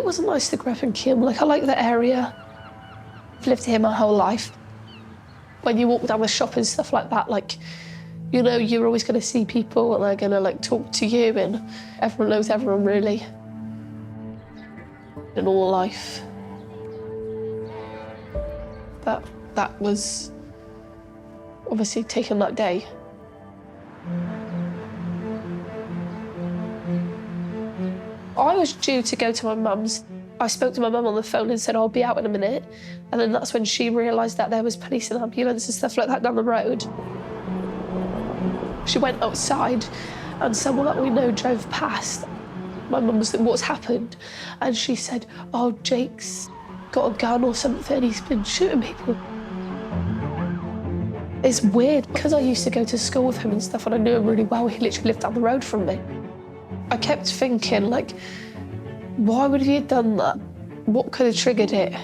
It wasn't nice to grow up in Kim. Like, I like the area. I've lived here my whole life. When you walk down the shop and stuff like that, like, you know, you're always going to see people and they're going to, like, talk to you, and everyone knows everyone, really. In all life. That was obviously taken that day. I was due to go to my mum's. I spoke to my mum on the phone and said, I'll be out in a minute. And then that's when she realised that there was police and ambulance and stuff like that down the road. She went outside and someone that we know drove past. My mum was like, what's happened? And she said, oh, Jake's got a gun or something, he's been shooting people. It's weird, because I used to go to school with him and stuff and I knew him really well, he literally lived down the road from me. I kept thinking, like, why would he have done that? What could have triggered it?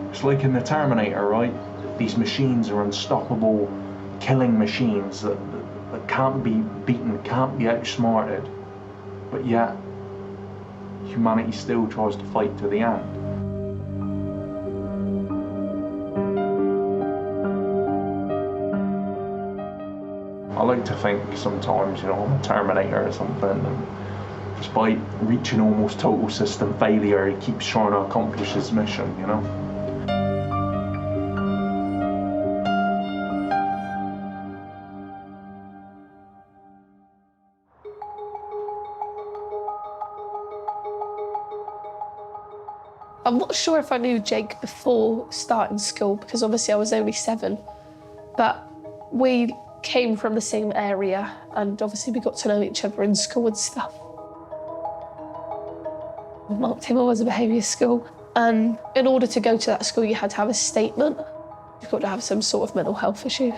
It's like in the Terminator, right? These machines are unstoppable, killing machines that can't be beaten, can't be outsmarted, but yet humanity still tries to fight to the end. I like to think sometimes, you know, I'm a Terminator or something, and despite reaching almost total system failure, he keeps trying to accomplish his mission, you know? I'm not sure if I knew Jake before starting school, because obviously I was only 7, but we came from the same area and obviously we got to know each other in school and stuff. Mount Timor was a behaviour school, and in order to go to that school you had to have a statement. You've got to have some sort of mental health issue.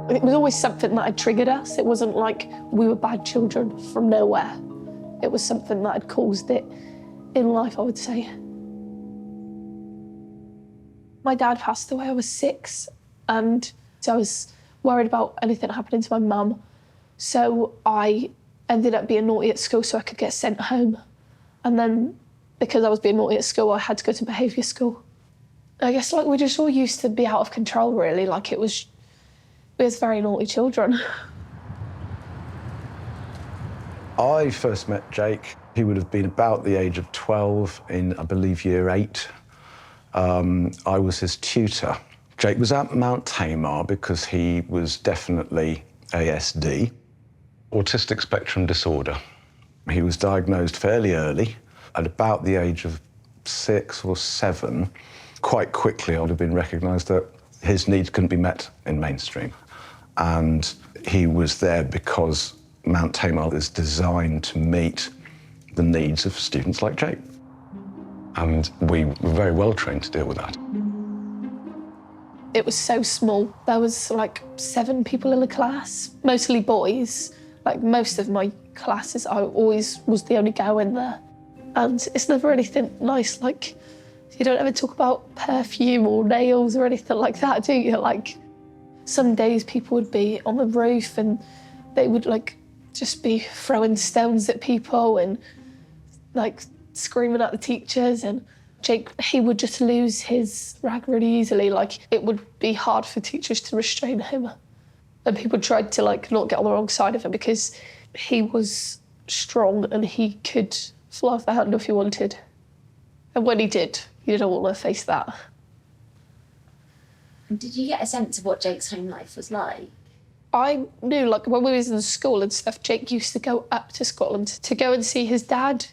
It was always something that had triggered us. It wasn't like we were bad children from nowhere. It was something that had caused it in life, I would say. My dad passed away, I was 6, and so I was worried about anything happening to my mum. So I ended up being naughty at school so I could get sent home. And then because I was being naughty at school, I had to go to behaviour school. I guess like we just all used to be out of control, really. Like we was very naughty children. I first met Jake. He would have been about the age of 12 in, I believe, year 8. I was his tutor. Jake was at Mount Tamar because he was definitely ASD, autistic spectrum disorder. He was diagnosed fairly early, at about the age of 6 or 7. Quite quickly, I would have been recognised that his needs couldn't be met in mainstream. And he was there because Mount Tamar is designed to meet the needs of students like Jake. And we were very well trained to deal with that. It was so small. There was like 7 people in the class, mostly boys. Like most of my classes, I always was the only girl in there. And it's never anything nice, like, you don't ever talk about perfume or nails or anything like that, do you? Like, some days people would be on the roof and they would like just be throwing stones at people and like screaming at the teachers. And Jake, he would just lose his rag really easily. Like, it would be hard for teachers to restrain him. And people tried to like not get on the wrong side of him because he was strong and he could fly off the handle if he wanted. And when he did, you don't want to face that. Did you get a sense of what Jake's home life was like? I knew, like, when we was in school and stuff, Jake used to go up to Scotland to go and see his dad.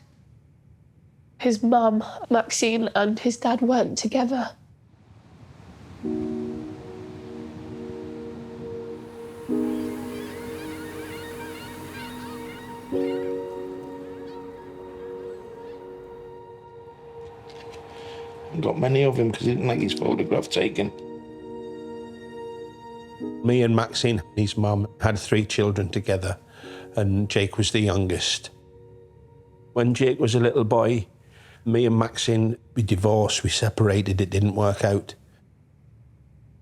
His mum, Maxine, and his dad weren't together. He got many of him because he didn't like his photograph taken. Me and Maxine, his mum, had 3 children together, and Jake was the youngest. When Jake was a little boy, me and Maxine, we divorced, we separated, it didn't work out.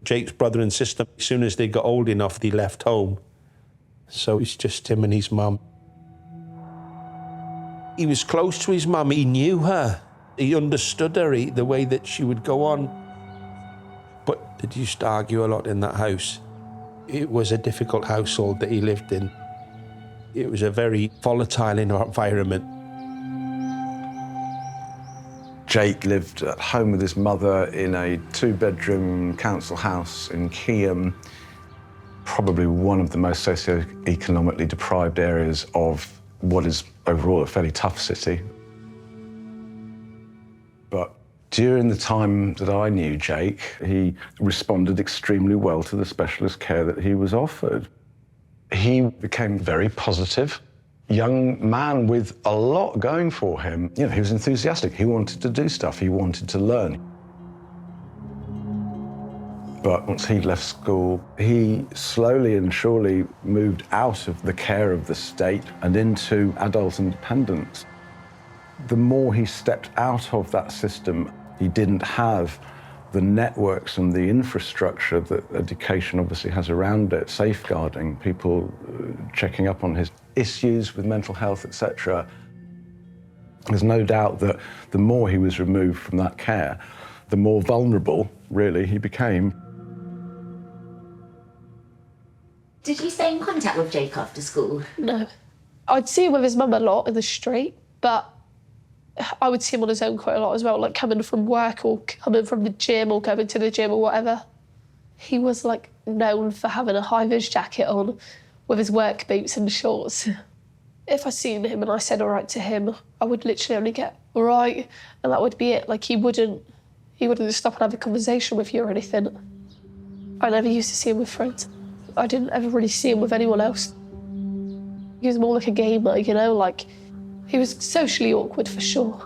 Jake's brother and sister, as soon as they got old enough, they left home. So it's just him and his mum. He was close to his mum, he knew her, he understood her, the way that she would go on. But they used to argue a lot in that house. It was a difficult household that he lived in. It was a very volatile environment. Jake lived at home with his mother in a 2-bedroom council house in Keyham, probably one of the most socio-economically deprived areas of what is overall a fairly tough city. But during the time that I knew Jake, he responded extremely well to the specialist care that he was offered. He became very positive, young man with a lot going for him. You know, he was enthusiastic. He wanted to do stuff. He wanted to learn. But once he left school, he slowly and surely moved out of the care of the state and into adult independence. The more he stepped out of that system, he didn't have the networks and the infrastructure that education obviously has around it, safeguarding people, checking up on his issues with mental health, etc. There's no doubt that the more he was removed from that care, the more vulnerable, really, he became. Did you stay in contact with Jake after school? No. I'd see him with his mum a lot in the street, but I would see him on his own quite a lot as well, like coming from work or coming from the gym or going to the gym or whatever. He was like known for having a high-vis jacket on with his work boots and shorts. If I seen him and I said all right to him, I would literally only get all right, and that would be it. Like he wouldn't stop and have a conversation with you or anything. I never used to see him with friends. I didn't ever really see him with anyone else. He was more like a gamer, you know, like he was socially awkward for sure.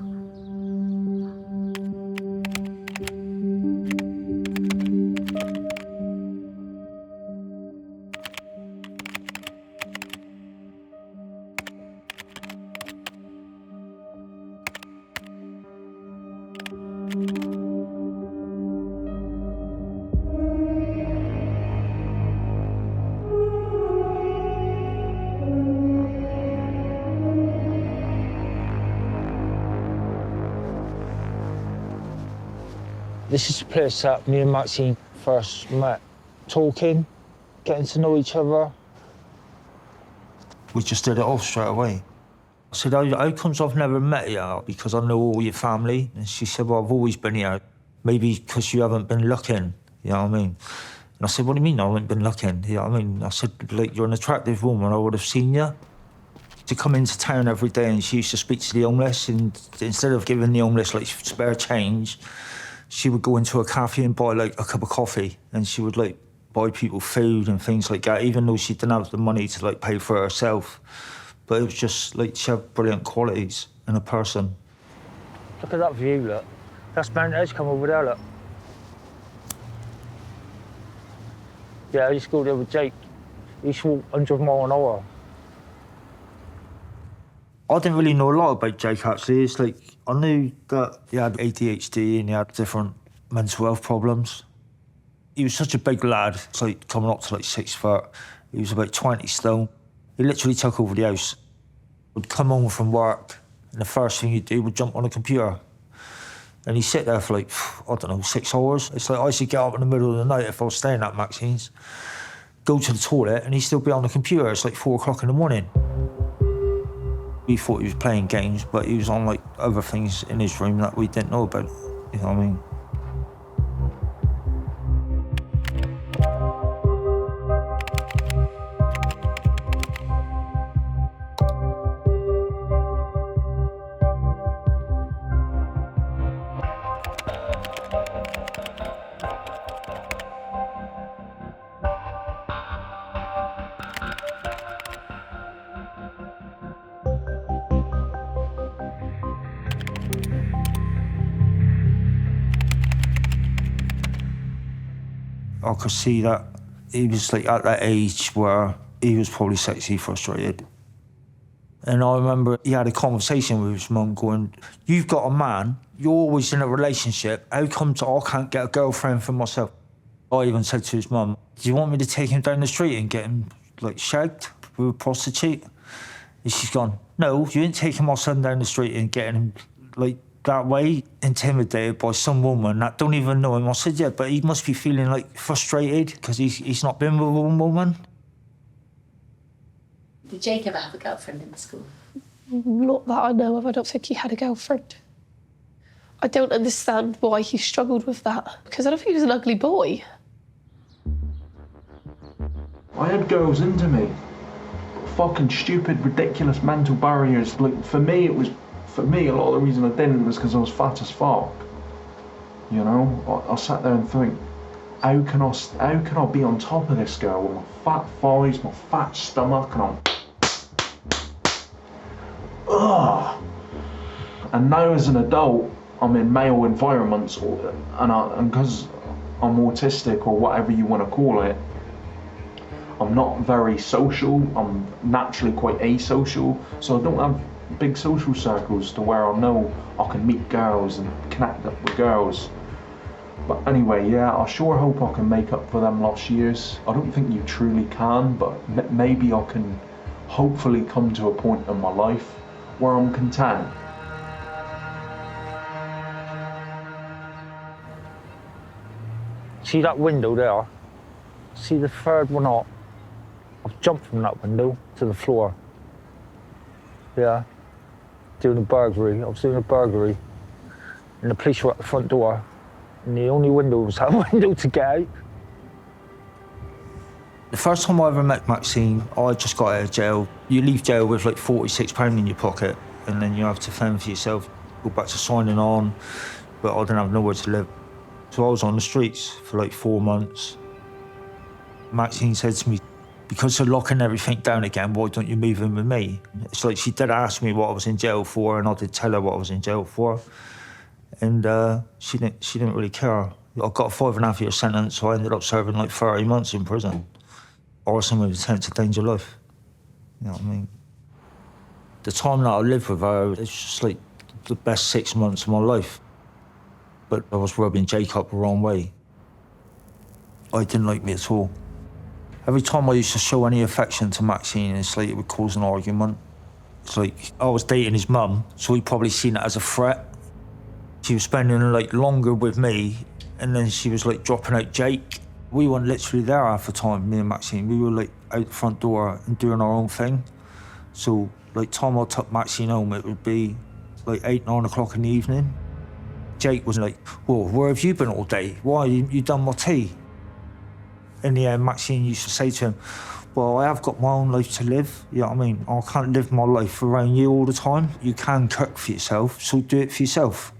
This is the place that me and Maxine first met, talking, getting to know each other. We just did it off straight away. I said, how comes I've never met you? Because I know all your family. And she said, well, I've always been here. Maybe because you haven't been looking, you know what I mean? And I said, what do you mean I haven't been looking? You know what I mean? I said, like, you're an attractive woman, I would have seen you. To come into town every day and she used to speak to the homeless, and instead of giving the homeless like spare change, she would go into a cafe and buy like a cup of coffee, and she would like buy people food and things like that, even though she didn't have the money to like pay for herself. But it was just like she had brilliant qualities in a person. Look at that view, look. That's Mount Edge, come over there, look. Yeah, I used to go there with Jake. He used to walk 100 miles an hour. I didn't really know a lot about Jake, actually. It's like, I knew that he had ADHD and he had different mental health problems. He was such a big lad, it's like coming up to like 6 foot. He was about 20 stone. He literally took over the house. Would come home from work, and the first thing he'd do would jump on a computer. And he'd sit there for like, I don't know, 6 hours. It's like I used to get up in the middle of the night if I was staying at Maxine's, go to the toilet, and he'd still be on the computer. It's like 4 o'clock in the morning. We thought he was playing games, but he was on like other things in his room that we didn't know about, you know what I mean? I could see that he was like at that age where he was probably sexually frustrated. And I remember he had a conversation with his mum going, "You've got a man, you're always in a relationship, how come I can't get a girlfriend for myself?" I even said to his mum, "Do you want me to take him down the street and get him like shagged with a prostitute?" And she's gone, "No, you ain't taking my son down the street and getting him like that way, intimidated by some woman that don't even know him." I said, "Yeah, but he must be feeling like frustrated because he's not been with one woman." Did Jake ever have a girlfriend in school? Not that I know of. I don't think he had a girlfriend. I don't understand why he struggled with that, because I don't think he was an ugly boy. I had girls into me. Fucking stupid, ridiculous mental barriers. Like, for me, a lot of the reason I didn't was because I was fat as fuck. You know, I sat there and think, how can I be on top of this girl with my fat thighs, my fat stomach, and I'm... Ugh. And now as an adult, I'm in male environments, and because I'm autistic or whatever you want to call it, I'm not very social. I'm naturally quite asocial, so I don't have big social circles to where I know I can meet girls and connect up with girls. But anyway, yeah, I sure hope I can make up for them lost years. I don't think you truly can, but maybe I can hopefully come to a point in my life where I'm content. See that window there? See the third one up? I've jumped from that window to the floor. Yeah, doing a burglary. I was doing a burglary, and the police were at the front door, and the only window was that window to get out. The first time I ever met Maxine, I just got out of jail. You leave jail with like £46 in your pocket, and then you have to fend for yourself, go back to signing on, but I didn't have nowhere to live. So I was on the streets for like 4 months. Maxine said to me, "Because they're locking everything down again, why don't you move in with me?" It's like she did ask me what I was in jail for, and I did tell her what I was in jail for. And she didn't really care. I got a 5.5-year sentence, so I ended up serving like 30 months in prison. Arson with intent to danger life. You know what I mean? The time that I lived with her, it's just like the best 6 months of my life. But I was rubbing Jake up the wrong way. I didn't like me at all. Every time I used to show any affection to Maxine, it's like it would cause an argument. It's like I was dating his mum, so he probably seen it as a threat. She was spending like longer with me, and then she was like dropping out Jake. We weren't literally there half the time, me and Maxine. We were like out the front door and doing our own thing. So like time I took Maxine home, it would be like 8, 9 o'clock in the evening. Jake was like, "Well, where have you been all day? Why, you done my tea?" In the end, Maxine used to say to him, "Well, I have got my own life to live, you know what I mean? I can't live my life around you all the time. You can cook for yourself, so do it for yourself."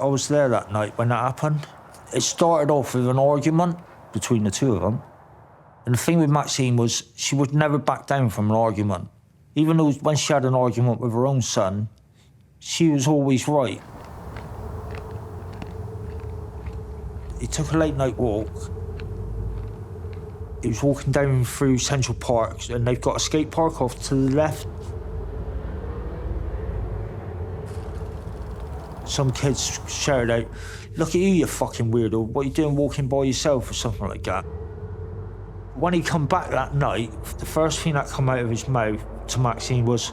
I was there that night when that happened. It started off with an argument between the two of them. And the thing with Maxine was she would never back down from an argument. Even though when she had an argument with her own son, she was always right. He took a late night walk. He was walking down through Central Park, and they've got a skate park off to the left. Some kids shouted out, "Look at you, you fucking weirdo. What are you doing walking by yourself?" or something like that. When he come back that night, the first thing that come out of his mouth to Maxine was,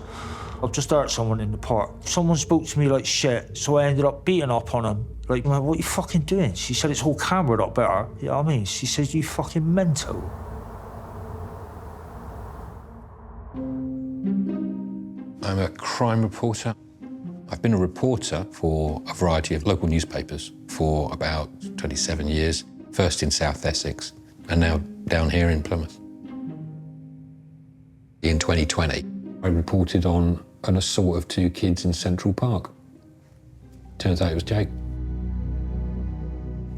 "I've just hurt someone in the park. Someone spoke to me like shit, so I ended up beating up on him." Like, "What are you fucking doing?" She said, "It's all cameraed up better." You know what I mean? She said, "You fucking mental." I'm a crime reporter. I've been a reporter for a variety of local newspapers for about 27 years, first in South Essex, and now down here in Plymouth. In 2020, I reported on an assault of 2 kids in Central Park. Turns out it was Jake.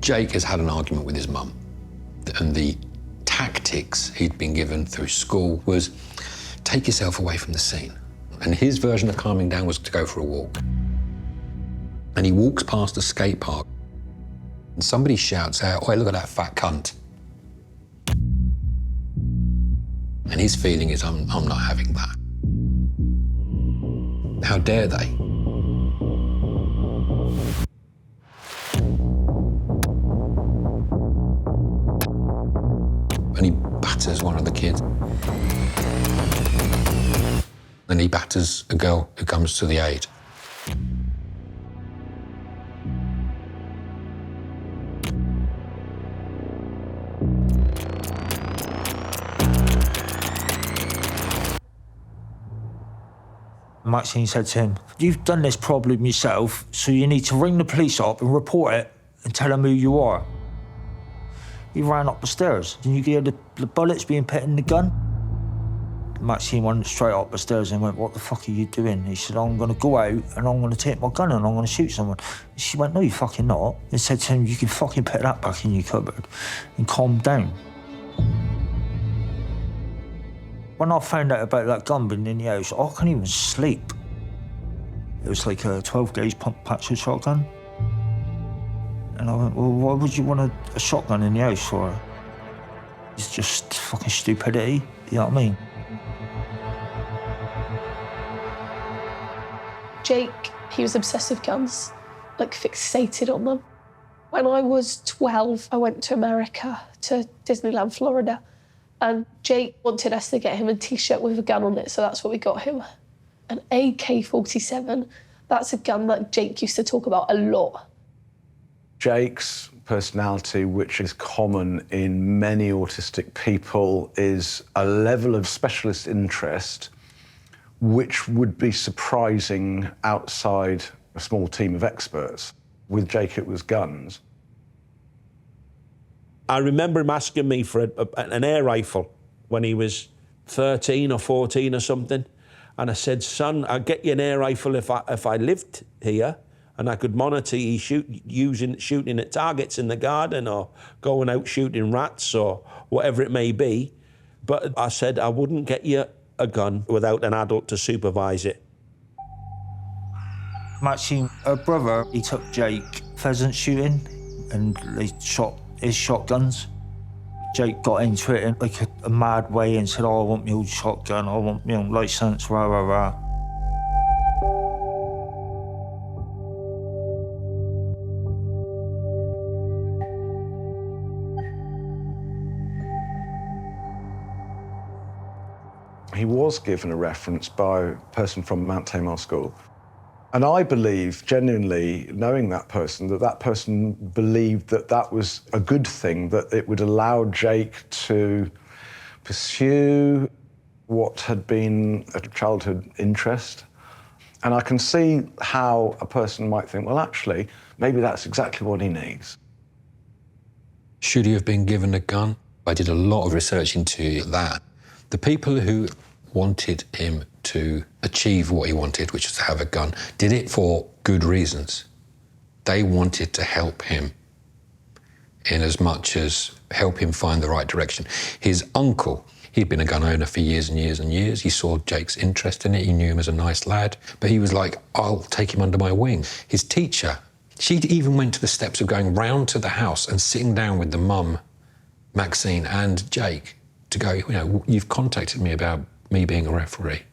Jake has had an argument with his mum, and the tactics he'd been given through school was take yourself away from the scene. And his version of calming down was to go for a walk. And he walks past a skate park, and somebody shouts out, "Oi, look at that fat cunt." And his feeling is, I'm not having that. How dare they? And he batters one of the kids. Then he batters a girl who comes to the aid. Maxine said to him, "You've done this problem yourself, so you need to ring the police up and report it and tell them who you are." He ran up the stairs, and you hear the bullets being put in the gun. Maxine went straight up the stairs and went, "What the fuck are you doing?" He said, "I'm going to go out and I'm going to take my gun and I'm going to shoot someone." She went, "No, you fucking not." And said to him, "You can fucking put that back in your cupboard and calm down." When I found out about that gun being in the house, I couldn't even sleep. It was like a 12-gauge pump action shotgun. And I went, "Well, why would you want a shotgun in the house for?" It's just fucking stupidity, you know what I mean? Jake, he was obsessed with guns, like fixated on them. When I was 12, I went to America, to Disneyland, Florida, and Jake wanted us to get him a T-shirt with a gun on it, so that's what we got him. An AK-47, that's a gun that Jake used to talk about a lot. Jake's personality, which is common in many autistic people, is a level of specialist interest which would be surprising outside a small team of experts. With Jake, it was guns. I remember him asking me for an air rifle when he was 13 or 14 or something. And I said, "Son, I'd get you an air rifle if I lived here and I could monitor you shooting at targets in the garden or going out shooting rats or whatever it may be. But I said I wouldn't get you a gun without an adult to supervise it." Maxine, her brother, he took Jake pheasant shooting and they shot his shotguns. Jake got into it in like a mad way and said, "Oh, I want my old shotgun, I want my own licence, rah, rah, rah." He was given a reference by a person from Mount Tamar School. And I believe, genuinely, knowing that person believed that that was a good thing, that it would allow Jake to pursue what had been a childhood interest. And I can see how a person might think, well, actually, maybe that's exactly what he needs. Should he have been given a gun? I did a lot of research into that. The people who wanted him to achieve what he wanted, which was to have a gun, did it for good reasons. They wanted to help him in as much as help him find the right direction. His uncle, he'd been a gun owner for years and years and years. He saw Jake's interest in it. He knew him as a nice lad, but he was like, "I'll take him under my wing." His teacher, she even went to the steps of going round to the house and sitting down with the mum, Maxine, and Jake to go, "You know, you've contacted me about me being a referee.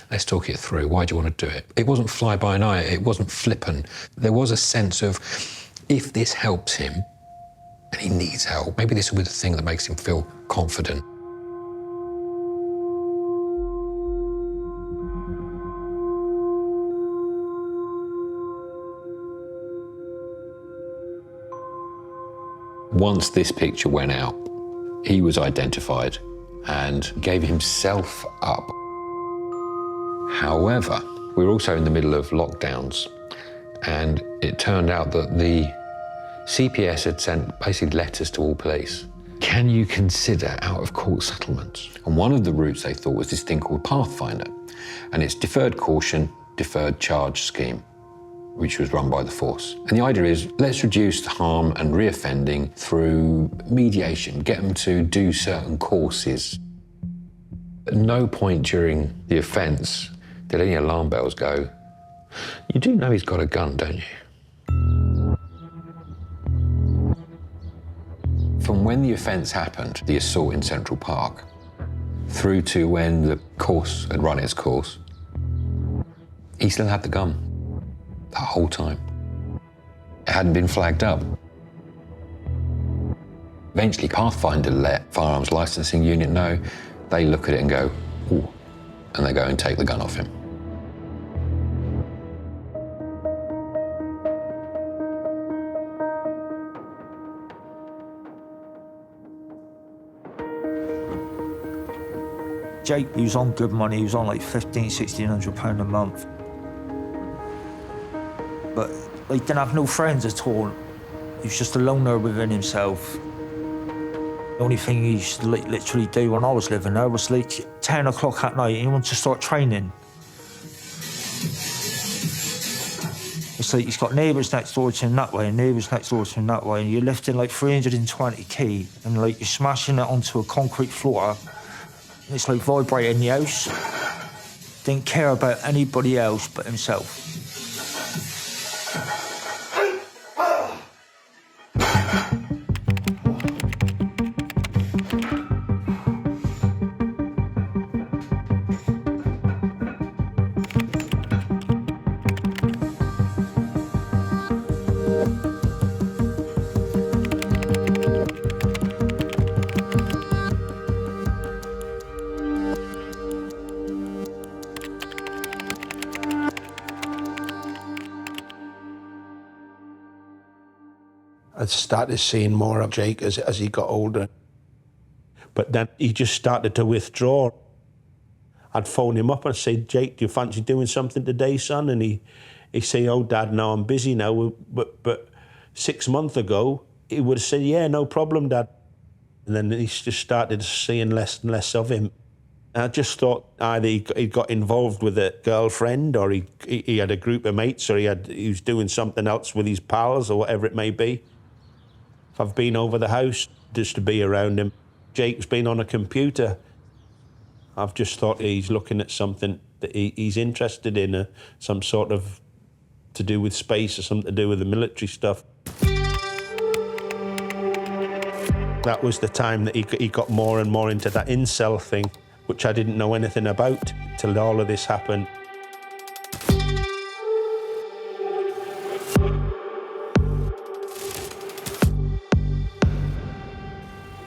Let's talk it through. Why do you want to do it?" It wasn't fly by night. It wasn't flippant. There was a sense of, if this helps him, and he needs help, maybe this will be the thing that makes him feel confident. Once this picture went out, he was identified and gave himself up. However, we were also in the middle of lockdowns, and it turned out that the CPS had sent basically letters to all police Can you consider out-of-court settlements? And one of the routes they thought was this thing called Pathfinder, and it's deferred caution, deferred charge scheme, which was run by the force. And the idea is, let's reduce the harm and reoffending through mediation, get them to do certain courses. At no point during the offence did any alarm bells go. You do know he's got a gun, don't you? From when the offence happened, the assault in Central Park, through to when the course had run its course, he still had the gun that whole time. It hadn't been flagged up. Eventually, Pathfinder let Firearms Licensing Unit know. They look at it and go, ooh, and they go and take the gun off him. Jake, he was on good money. He was on like £1,500–1,600 a month. But he didn't have no friends at all. He was just a loner within himself. The only thing he used to literally do when I was living there was like 10 o'clock at night, he wanted to start training. It's like he's got neighbours next door to him that way and neighbours next door to him that way, and you're lifting like 320 kg and like you're smashing it onto a concrete floor. And it's like vibrating the house. Didn't care about anybody else but himself. I started seeing more of Jake as he got older. But then he just started to withdraw. I'd phone him up and say, Jake, do you fancy doing something today, son? And he'd say, oh, Dad, no, I'm busy now. But 6 months ago, he would have said, yeah, no problem, Dad. And then he just started seeing less and less of him. And I just thought either he got involved with a girlfriend, or he had a group of mates, or he was doing something else with his pals, or whatever it may be. If I've been over the house just to be around him. Jake's been on a computer. I've just thought he's looking at something that he's interested in, some sort of to do with space or something to do with the military stuff. That was the time that he got more and more into that incel thing, which I didn't know anything about till all of this happened.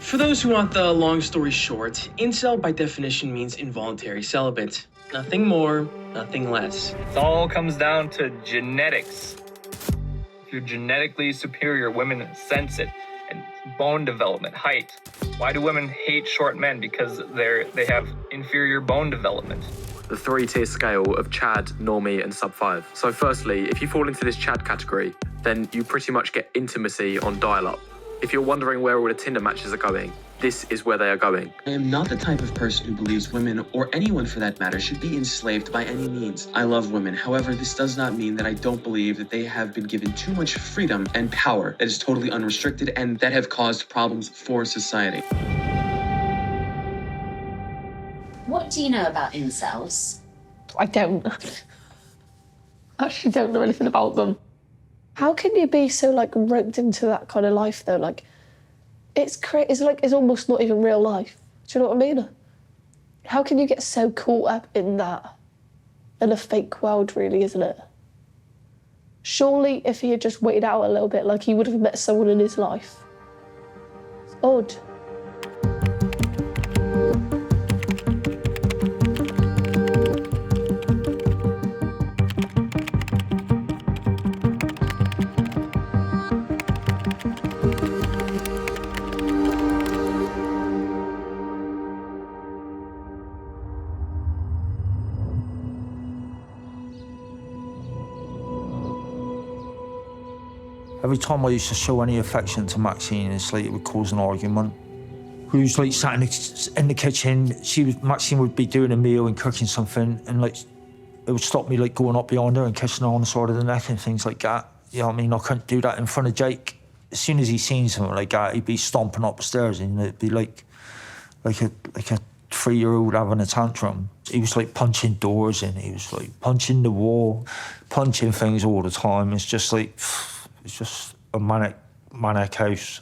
For those who want the long story short, incel by definition means involuntary celibate. Nothing more, nothing less. It all comes down to genetics. If you're genetically superior, women sense it. And bone development, height. Why do women hate short men? Because they have inferior bone development. The 3-tier scale of Chad, Normie, and Sub 5. So firstly, if you fall into this Chad category, then you pretty much get intimacy on dial-up. If you're wondering where all the Tinder matches are going, this is where they are going. I am not the type of person who believes women, or anyone for that matter, should be enslaved by any means. I love women. However, this does not mean that I don't believe that they have been given too much freedom and power that is totally unrestricted and that have caused problems for society. What do you know about incels? I don't. I actually don't know anything about them. How can you be so like roped into that kind of life though? Like, it's almost not even real life. Do you know what I mean? How can you get so caught up in that? In a fake world, really, isn't it? Surely, if he had just waited out a little bit, like he would have met someone in his life. It's odd. Every time I used to show any affection to Maxine, it's like it would cause an argument. who was like sat in the kitchen. Maxine would be doing a meal and cooking something, and like it would stop me like going up behind her and kissing her on the side of the neck and things like that. You know what I mean? I couldn't do that in front of Jake. As soon as he seen something like that, he'd be stomping up the stairs, and it'd be like a 3-year-old having a tantrum. He was like punching doors and he was like punching the wall, punching things all the time. It's just like, it's just a manic house.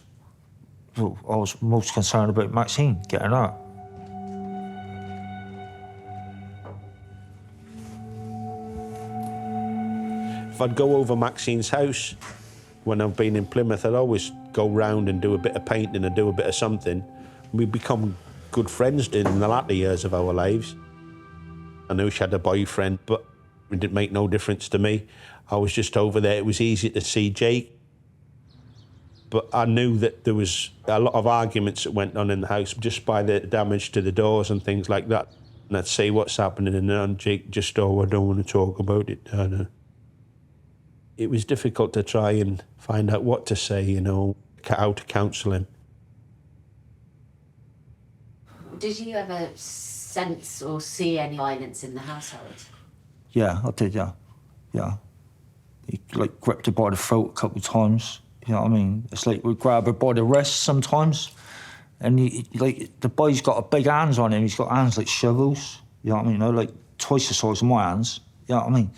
So I was most concerned about Maxine getting out. If I'd go over Maxine's house when I've been in Plymouth, I'd always go round and do a bit of painting and do a bit of something. We become good friends in the latter years of our lives. I knew she had a boyfriend, but it didn't make no difference to me. I was just over there. It was easy to see Jake. But I knew that there was a lot of arguments that went on in the house just by the damage to the doors and things like that. And I'd say, what's happening? And then Jake just, oh, I don't want to talk about it. It was difficult to try and find out what to say, you know, how to counsel him. Did you ever sense or see any violence in the household? Yeah, I did, yeah. He like gripped her by the throat a couple of times. You know what I mean? It's like we'd grab her by the wrist sometimes, and he like the boy's got a big hands on him. He's got hands like shovels. You know what I mean? They're like twice the size of my hands. You know what I mean?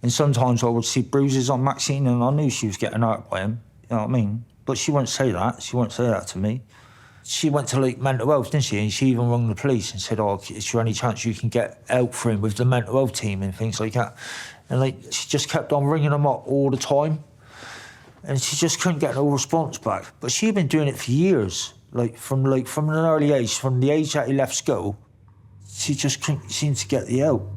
And sometimes I would see bruises on Maxine, and I knew she was getting hurt by him. You know what I mean? But she wouldn't say that. She wouldn't say that to me. She went to like mental health, didn't she? And she even rang the police and said, "Oh, is there any chance you can get help for him with the mental health team and things like that?" And like she just kept on ringing them up all the time. And she just couldn't get no response back. But she'd been doing it for years, from an early age, from the age that he left school. She just couldn't seem to get the help.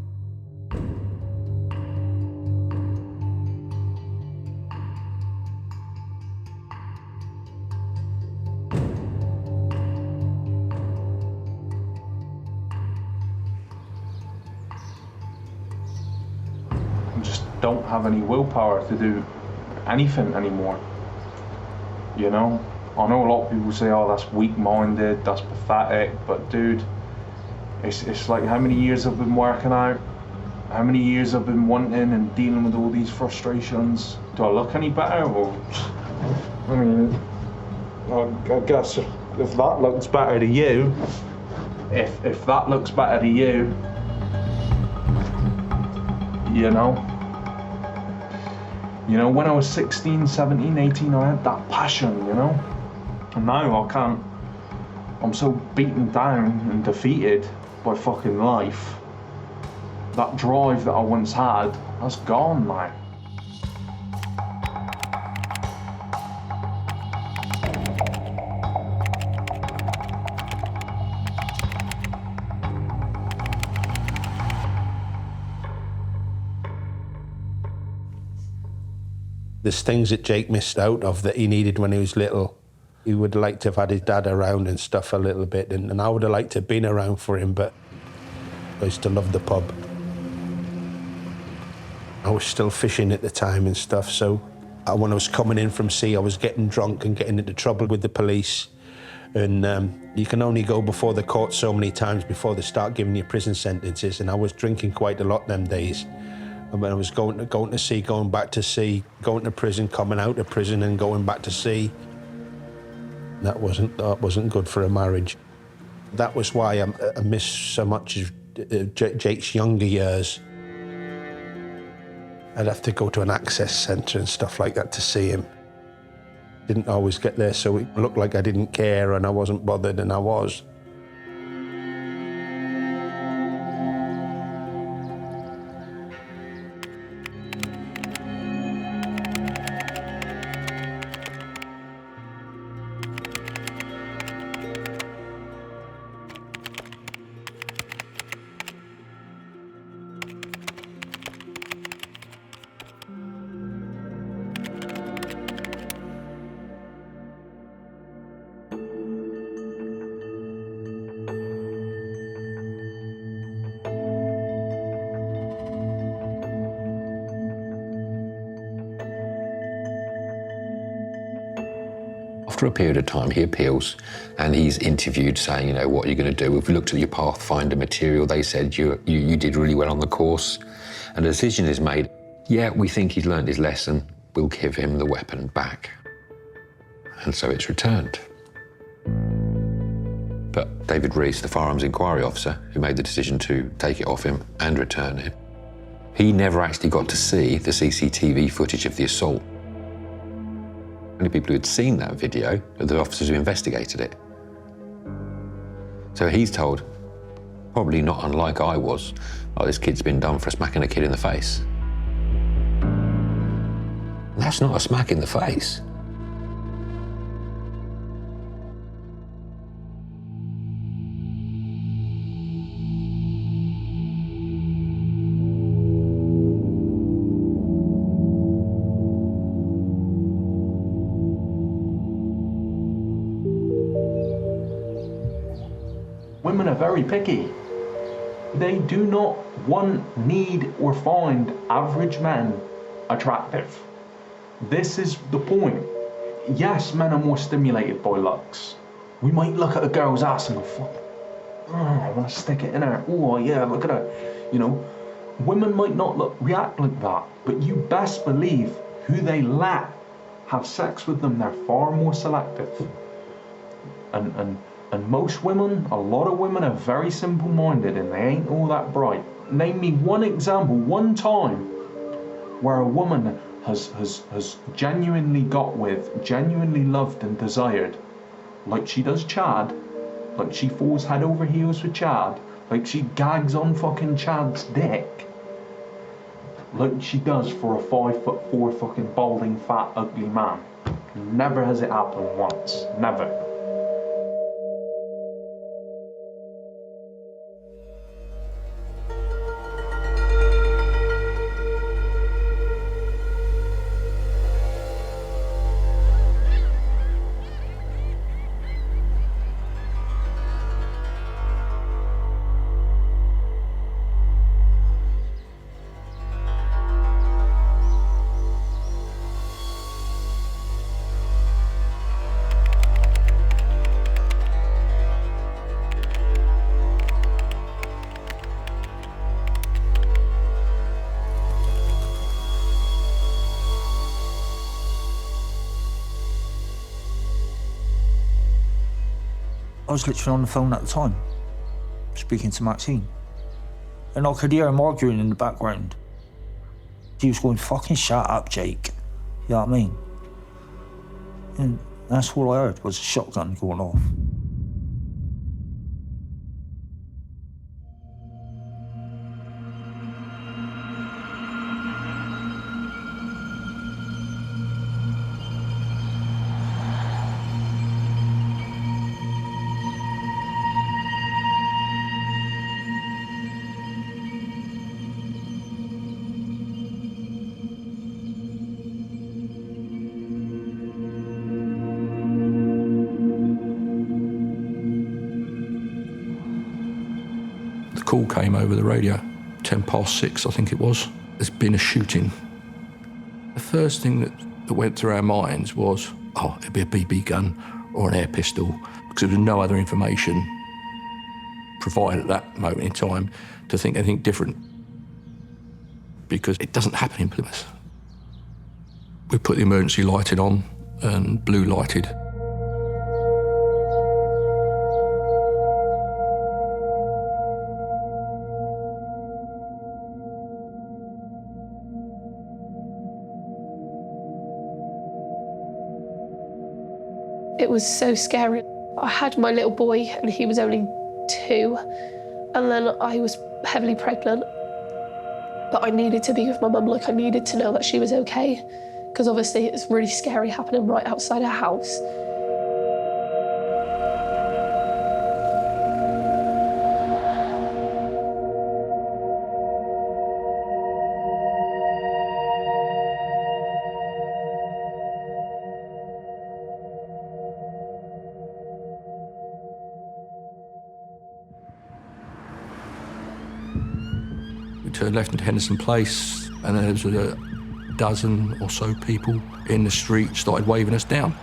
I just don't have any willpower to do anything anymore, you know? I know a lot of people say, oh, that's weak-minded, that's pathetic, but dude, it's like how many years I've been working out, how many years I've been wanting and dealing with all these frustrations. Do I look any better? Or, I mean, I guess if that looks better to you, if that looks better to you, you know? You know, when I was 16, 17, 18, I had that passion, you know? And now I can't. I'm so beaten down and defeated by fucking life. That drive that I once had, that's gone now. There's things that Jake missed out of that he needed when he was little. He would have liked to have had his dad around and stuff a little bit, and I would have liked to have been around for him, but I used to love the pub. I was still fishing at the time and stuff, so when I was coming in from sea, I was getting drunk and getting into trouble with the police. And you can only go before the court so many times before they start giving you prison sentences, and I was drinking quite a lot them days. And when I was going to sea, going back to sea, going to prison, coming out of prison and going back to sea, that wasn't good for a marriage. That was why I miss so much of Jake's younger years. I'd have to go to an access centre and stuff like that to see him. Didn't always get there, so it looked like I didn't care and I wasn't bothered, and I was. After a period of time, he appeals and he's interviewed saying, you know, what are you going to do? If we looked at your Pathfinder material, they said you did really well on the course. And a decision is made, yeah, we think he's learned his lesson, we'll give him the weapon back. And so it's returned. But David Rees, the firearms inquiry officer, who made the decision to take it off him and return it, he never actually got to see the CCTV footage of the assault. The only people who had seen that video are the officers who investigated it. So he's told, probably not unlike I was, oh, this kid's been done for smacking a kid in the face. That's not a smack in the face. Women are very picky. They do not want, need, or find average men attractive. This is the point. Yes, men are more stimulated by looks. We might look at a girl's ass and go, fuck, oh, I want to stick it in her. Oh yeah, look at her. You know, women might not react like that, but you best believe who they let have sex with them, they're far more selective. And most women, a lot of women are very simple-minded and they ain't all that bright. Name me one example, one time where a woman has genuinely got with, genuinely loved and desired, like she does Chad, like she falls head over heels for Chad, like she gags on fucking Chad's dick, like she does for a 5'4" fucking balding, fat, ugly man. Never has it happened once. Never. I was literally on the phone at the time, speaking to Maxine. And I could hear him arguing in the background. He was going, fucking shut up, Jake. You know what I mean? And that's all I heard was a shotgun going off. Call came over the radio, 6:10, I think it was. There's been a shooting. The first thing that went through our minds was, oh, it'd be a BB gun or an air pistol, because there was no other information provided at that moment in time to think anything different, because it doesn't happen in Plymouth. We put the emergency lighting on and blue lighted. It was so scary. I had my little boy and he was only 2, and then I was heavily pregnant. But I needed to be with my mum, like I needed to know that she was okay, because obviously it's really scary happening right outside our house. We turned left into Henderson Place, and there was a dozen or so people in the street started waving us down.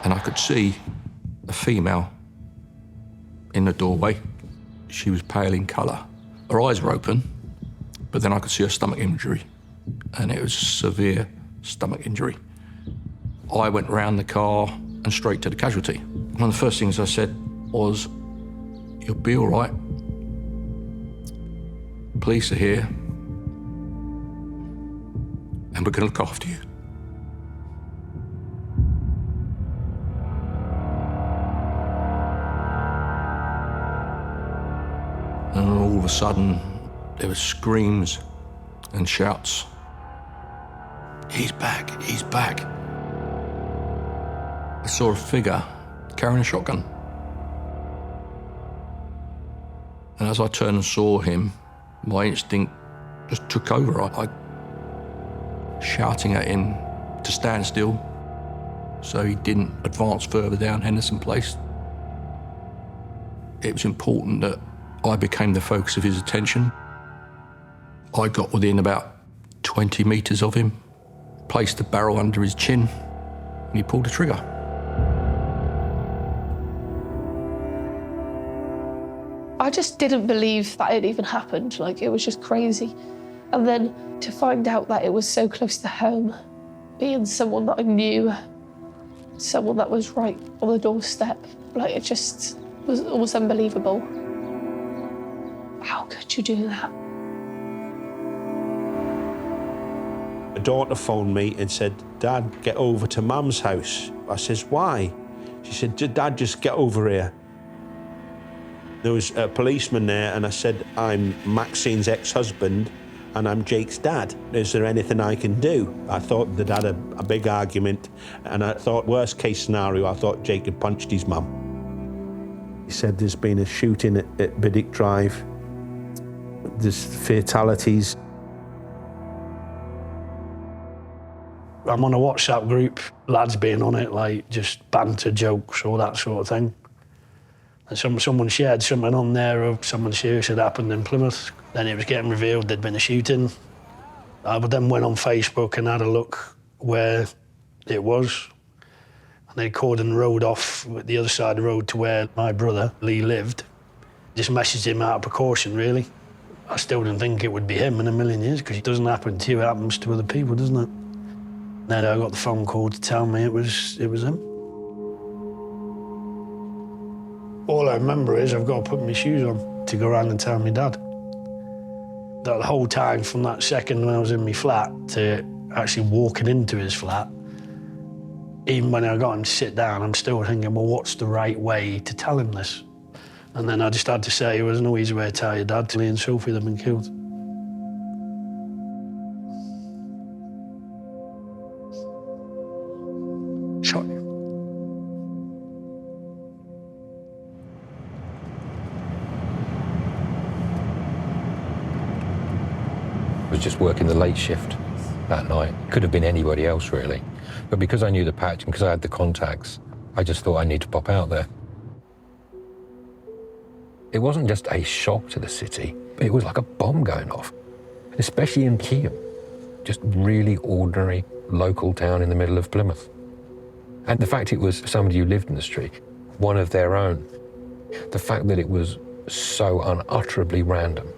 and I could see a female in the doorway. She was pale in colour. Her eyes were open, but then I could see her stomach injury, and it was severe stomach injury. I went round the car and straight to the casualty. One of the first things I said was, "You'll be all right. Police are here, and we're going to look after you." And all of a sudden, there were screams and shouts. "He's back, he's back." I saw a figure carrying a shotgun. And as I turned and saw him, my instinct just took over. I shouting at him to stand still so he didn't advance further down Henderson Place. It was important that I became the focus of his attention. I got within about 20 metres of him, placed the barrel under his chin, and he pulled the trigger. I just didn't believe that it even happened. Like, it was just crazy. And then to find out that it was so close to home, being someone that I knew, someone that was right on the doorstep, like, it just was almost unbelievable. How could you do that? My daughter phoned me and said, "Dad, get over to Mum's house." I says, "Why?" She said, "Dad, just get over here." There was a policeman there, and I said, "I'm Maxine's ex-husband and I'm Jake's dad. Is there anything I can do?" I thought they'd had a big argument, and I thought, worst case scenario, I thought Jake had punched his mum. He said there's been a shooting at Biddick Drive. There's fatalities. I'm on a WhatsApp group, lads being on it, like just banter jokes, all that sort of thing. And someone shared something on there of something serious had happened in Plymouth. Then it was getting revealed there'd been a shooting. I then went on Facebook and had a look where it was. And they cordoned the road off the other side of the road to where my brother, Lee, lived. Just messaged him out of precaution, really. I still didn't think it would be him in a million years, because it doesn't happen to you, it happens to other people, doesn't it? Then I got the phone call to tell me it was him. All I remember is I've got to put my shoes on to go around and tell my dad. That the whole time, from that second when I was in my flat to actually walking into his flat, even when I got him to sit down, I'm still thinking, well, what's the right way to tell him this? And then I just had to say, there was no easy way to tell your dad. Lee and Sophie had been killed. Shot you. I was just working the late shift that night. Could have been anybody else, really. But because I knew the patch and because I had the contacts, I just thought I need to pop out there. It wasn't just a shock to the city, it was like a bomb going off, especially in Keam. Just really ordinary local town in the middle of Plymouth. And the fact it was somebody who lived in the street, one of their own, the fact that it was so unutterably random,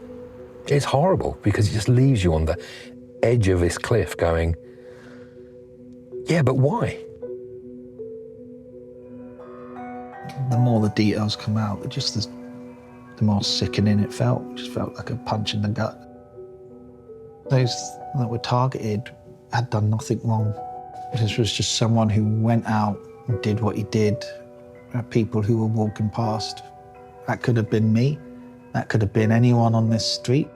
it's horrible because it just leaves you on the edge of this cliff going, yeah, but why? The more the details come out, the more sickening it felt. It just felt like a punch in the gut. Those that were targeted had done nothing wrong. This was just someone who went out and did what he did at people who were walking past. That could have been me. That could have been anyone on this street.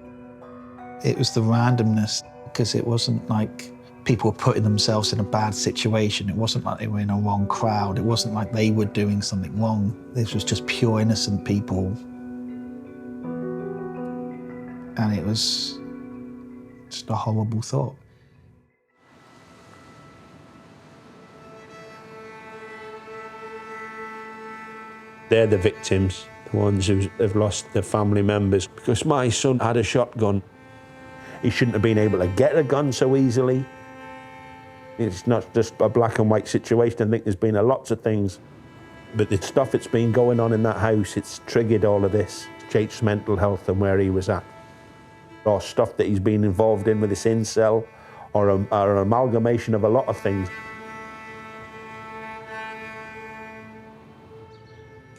It was the randomness, because it wasn't like people were putting themselves in a bad situation. It wasn't like they were in a wrong crowd. It wasn't like they were doing something wrong. This was just pure innocent people. And it was just a horrible thought. They're the victims, the ones who have lost their family members. Because my son had a shotgun. He shouldn't have been able to get a gun so easily. It's not just a black and white situation. I think there's been lots of things, but the stuff that's been going on in that house, it's triggered all of this. Jake's mental health and where he was at. Or stuff that he's been involved in with this incel, or an amalgamation of a lot of things.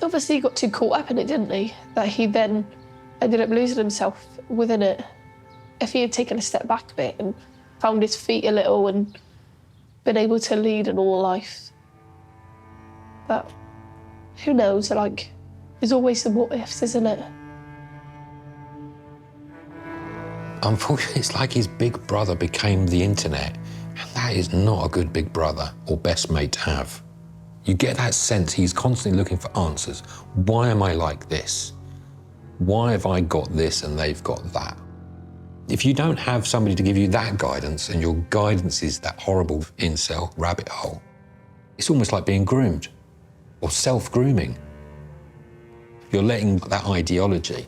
Obviously he got too caught up in it, didn't he? That he then ended up losing himself within it. If he had taken a step back a bit and found his feet a little and been able to lead a normal life. But who knows, like, there's always the what ifs, isn't it? Unfortunately, it's like his big brother became the internet, and that is not a good big brother or best mate to have. You get that sense he's constantly looking for answers. Why am I like this? Why have I got this and they've got that? If you don't have somebody to give you that guidance, and your guidance is that horrible incel rabbit hole, it's almost like being groomed or self-grooming. You're letting that ideology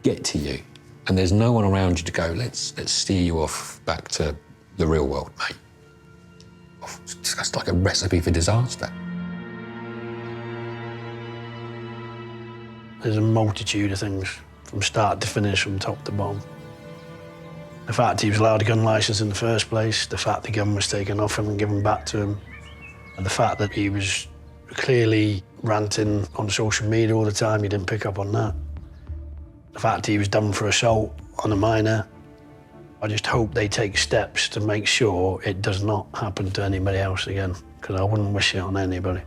get to you, and there's no one around you to go, let's steer you off back to the real world, mate. That's like a recipe for disaster. There's a multitude of things from start to finish, from top to bottom. The fact he was allowed a gun licence in the first place, the fact the gun was taken off him and given back to him, and the fact that he was clearly ranting on social media all the time, you didn't pick up on that. The fact he was done for assault on a minor. I just hope they take steps to make sure it does not happen to anybody else again, because I wouldn't wish it on anybody.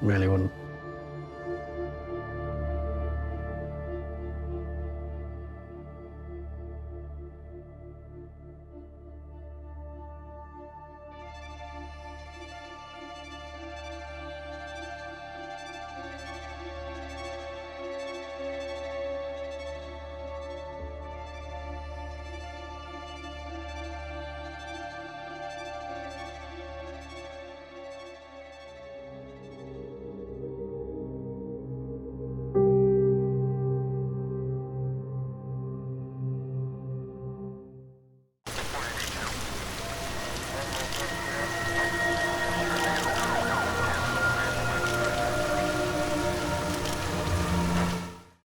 Really wouldn't.